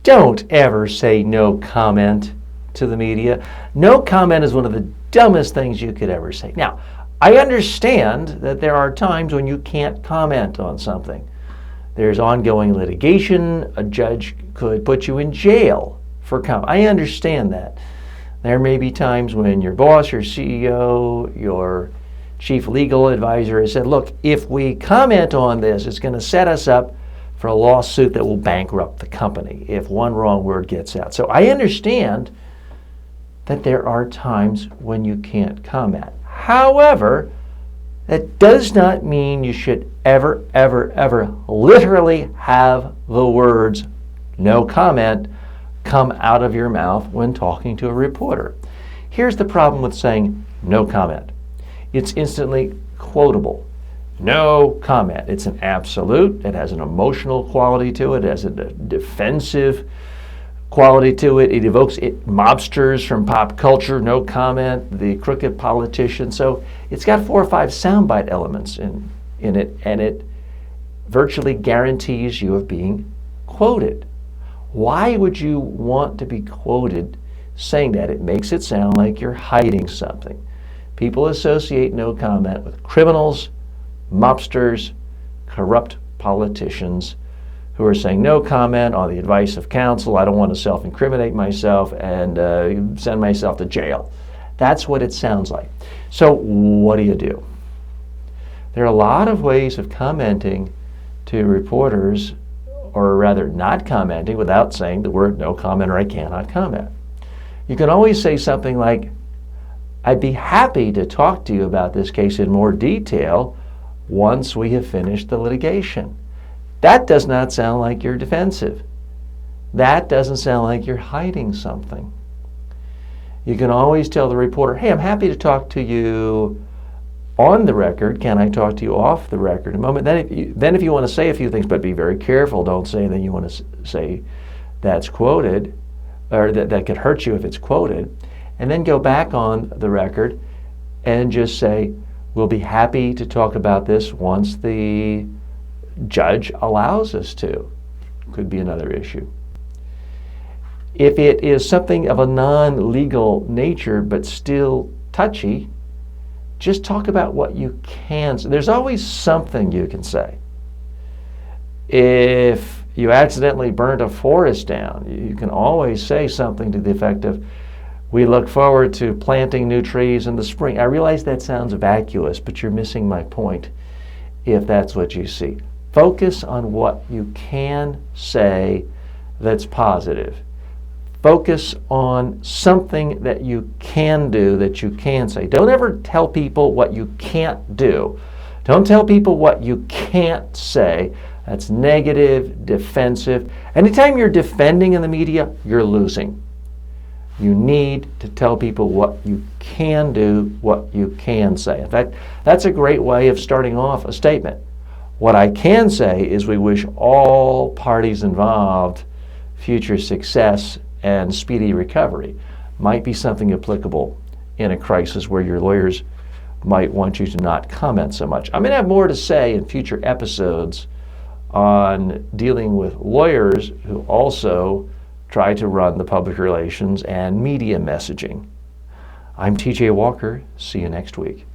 Don't ever say no comment to the media. No comment is one of the dumbest things you could ever say. Now, I understand that there are times when you can't comment on something. There's ongoing litigation. A judge could put you in jail for comment. I understand that. There may be times when your boss, your CEO, your chief legal advisor has said, look, if we comment on this, it's going to set us up for a lawsuit that will bankrupt the company if one wrong word gets out. So I understand that there are times when you can't comment. However, that does not mean you should ever, ever, ever literally have the words no comment come out of your mouth when talking to a reporter. Here's the problem with saying no comment. It's instantly quotable. No comment. It's an absolute. It has an emotional quality to it. It has a defensive quality to it. It evokes mobsters from pop culture. No comment. The crooked politician. So it's got 4 or 5 soundbite elements in it, and it virtually guarantees you of being quoted. Why would you want to be quoted saying that? It makes it sound like you're hiding something. People associate no comment with criminals, mobsters, corrupt politicians who are saying no comment on the advice of counsel. I don't want to self-incriminate myself and send myself to jail. That's what it sounds like. So what do? There are a lot of ways of commenting to reporters, or rather not commenting without saying the word no comment or I cannot comment. You can always say something like, I'd be happy to talk to you about this case in more detail once we have finished the litigation. That does not sound like you're defensive. That doesn't sound like you're hiding something. You can always tell the reporter, hey, I'm happy to talk to you on the record. Can I talk to you off the record in a moment? Then if you want to say a few things, but be very careful, don't say that you want to say that's quoted, or that could hurt you if it's quoted, and then go back on the record and just say, we'll be happy to talk about this once the judge allows us to. Could be another issue. If it is something of a non-legal nature but still touchy, just talk about what you can say. There's always something you can say. If you accidentally burnt a forest down, you can always say something to the effect of, we look forward to planting new trees in the spring. I realize that sounds vacuous, but you're missing my point if that's what you see. Focus on what you can say that's positive. Focus on something that you can do, that you can say. Don't ever tell people what you can't do. Don't tell people what you can't say. That's negative, defensive. Anytime you're defending in the media, you're losing. You need to tell people what you can do, what you can say. In fact, that's a great way of starting off a statement. What I can say is we wish all parties involved future success and speedy recovery. Might be something applicable in a crisis where your lawyers might want you to not comment so much. I'm going to have more to say in future episodes on dealing with lawyers who also try to run the public relations and media messaging. I'm TJ Walker. See you next week.